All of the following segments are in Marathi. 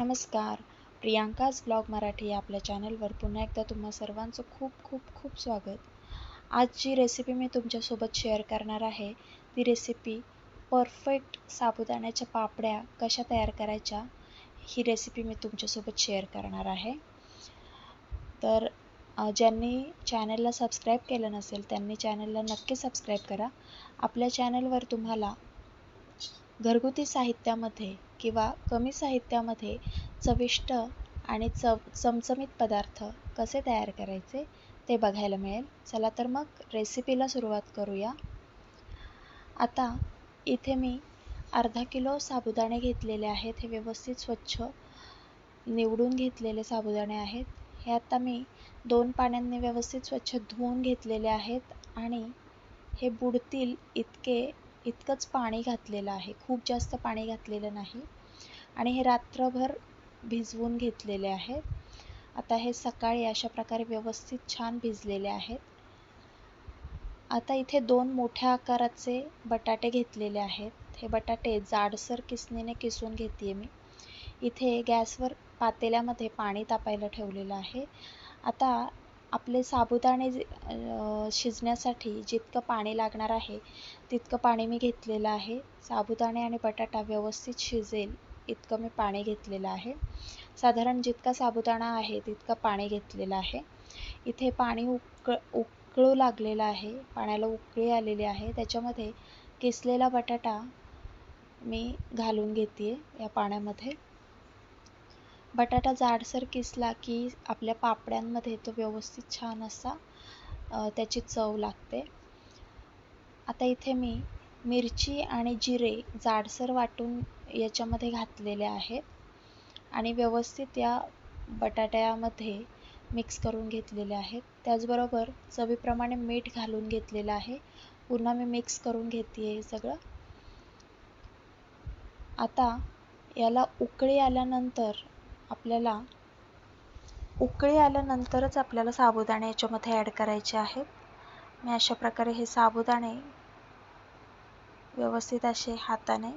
नमस्कार. प्रियांकाज ब्लॉग मराठी या आपल्या चॅनलवर पुन्हा एकदा तुम्हा सर्वांचं खूप खूप खूप स्वागत. आज जी रेसिपी मी तुमच्यासोबत शेअर करणार आहे ती रेसिपी परफेक्ट साबुदाण्याच्या पापड्या कशा तयार करायच्या ही रेसिपी मी तुमच्यासोबत शेअर करणार आहे. तर ज्यांनी चॅनलला सबस्क्राईब केलं नसेल त्यांनी चॅनलला नक्की सबस्क्राईब करा. आपल्या चॅनलवर तुम्हाला घरगुती साहित्यामध्ये किंवा कमी साहित्यामध्ये चविष्ट आणि चमचमीत पदार्थ कसे तयार करायचे ते बघायला मिळेल. चला तर मग रेसिपीला सुरुवात करूया. आता इथे मी अर्धा किलो साबुदाणे घेतलेले आहेत. हे व्यवस्थित स्वच्छ निवडून घेतलेले साबुदाणे आहेत. हे आता मी 2 पाण्यांनी व्यवस्थित स्वच्छ धुवून घेतलेले आहेत आणि हे बुडतील इतकंच पाणी घातलेलं आहे. खूप जास्त पाणी घातलेलं नाही आणि हे रात्रभर भिजवून घेतलेले आहेत. आता हे सकाळी अशा प्रकारे व्यवस्थित छान भिजलेले आहेत. आता इथे 2 मोठ्या आकाराचे बटाटे घेतलेले आहेत. हे बटाटे जाडसर किसणीने किसून घेते मी. इथे गॅसवर पातेल्यामध्ये पाणी तापायला ठेवलेलं आहे. आता आपले साबुदाणे शिजण्यासाठी जितकं पाणी लागणार आहे तितकं पाणी मी घेतलेलं आहे. साबुदाणे आणि बटाटा व्यवस्थित शिजेल इतकं मी पाणी घेतलेलं आहे. साधारण जितका साबुदाणा आहे तितकं पाणी घेतलेलं आहे. इथे पाणी उकळू लागलेलं आहे. पाण्याला उकळी आलेली आहे. त्याच्यामध्ये किसलेला बटाटा मी घालून घेते या पाण्यामध्ये. बटाटा जाडसर किसला की आपल्या पापड्यांमध्ये तो व्यवस्थित छान असा त्याची चव लागते. आता इथे मी मिरची आणि जिरे जाडसर वाटून याच्यामध्ये घातलेले आहेत आणि व्यवस्थित या बटाट्यामध्ये मिक्स करून घेतलेले आहेत. त्याचबरोबर चवीप्रमाणे मीठ घालून घेतलेलं आहे. पुन्हा मी मिक्स करून घेते हे सगळं. आता याला उकळी आल्यानंतरच आपल्याला साबुदाणे याच्यामध्ये ॲड करायचे आहेत. मी अशा प्रकारे हे साबुदाणे व्यवस्थित असे हाताने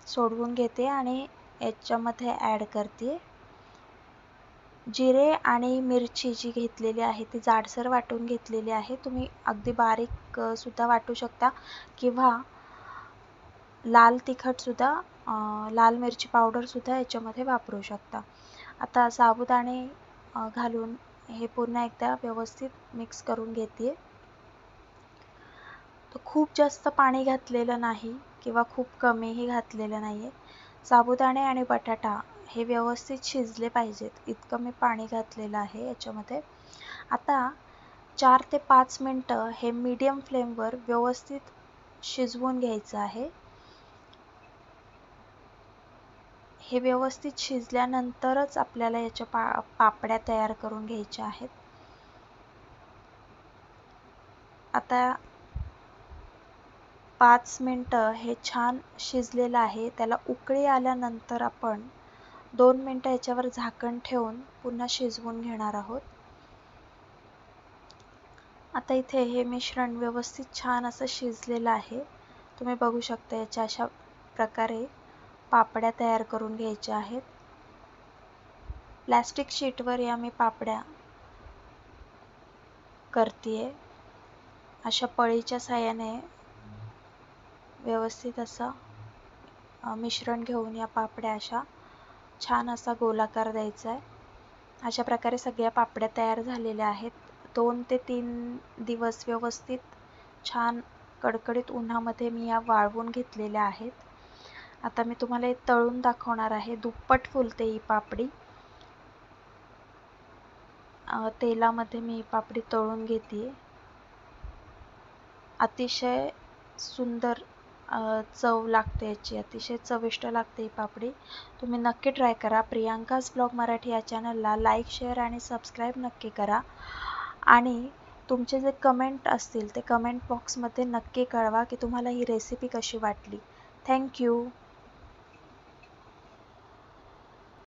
सोडवून घेते आणि याच्यामध्ये ॲड करते. जिरे आणि मिरची जी घेतलेली आहे ती जाडसर वाटून घेतलेली आहे. तुम्ही अगदी बारीक सुद्धा वाटू शकता किंवा लाल तिखट सुद्धा लाल मिरची पावडर सुद्धा याच्यामध्ये वापरू शकता. आता साबुदाणे घालून हे पुन्हा एकदा व्यवस्थित मिक्स करून घेते. तर खूप जास्त पाणी घातलेलं नाही किंवा खूप कमीही घातलेलं नाहीये. साबुदाणे आणि बटाटा हे व्यवस्थित शिजले पाहिजेत इतकं मी पाणी घातलेलं आहे याच्यामध्ये. आता 4 ते 5 मिनटं हे मीडियम फ्लेमवर व्यवस्थित शिजवून घ्यायचं आहे. हे व्यवस्थित शिजल्यानंतरच आपल्याला याच्या पापड्या तयार करून घ्यायच्या आहेत. आता 5 मिनटं हे छान शिजलेलं आहे. त्याला उकळी आल्यानंतर आपण 2 मिनटं याच्यावर झाकण ठेवून पुन्हा शिजवून घेणार आहोत. आता इथे हे मिश्रण व्यवस्थित छान असं शिजलेलं आहे. तुम्ही बघू शकता याच्या अशा प्रकारे पापड्या तयार करून घ्यायच्या आहेत. प्लास्टिक शीटवर या मी पापड्या करतेय. अशा पळीच्या साहाय्याने व्यवस्थित असं मिश्रण घेऊन या पापड्या अशा छान असा गोलाकार द्यायचा आहे. अशा प्रकारे सगळ्या पापड्या तयार झालेल्या आहेत. 2 ते 3 दिवस व्यवस्थित छान कडकडीत उन्हामध्ये मी या वाळवून घेतलेल्या आहेत. आता मी तुम्हाला हे तळून दाखवणार आहे. दुप्पट फुलते ही पापडी. तेलामध्ये मी ही पापडी तळून घेते. अतिशय सुंदर चव लागते याची. अतिशय चविष्ट लागते ही पापडी. तुम्ही नक्की ट्राय करा. प्रियांकाज ब्लॉग मराठी या चॅनलला लाईक, शेअर आणि सबस्क्राईब नक्की करा. आणि तुमचे जे कमेंट असतील ते कमेंट बॉक्समध्ये नक्की कळवा की तुम्हाला ही रेसिपी कशी वाटली. थँक्यू.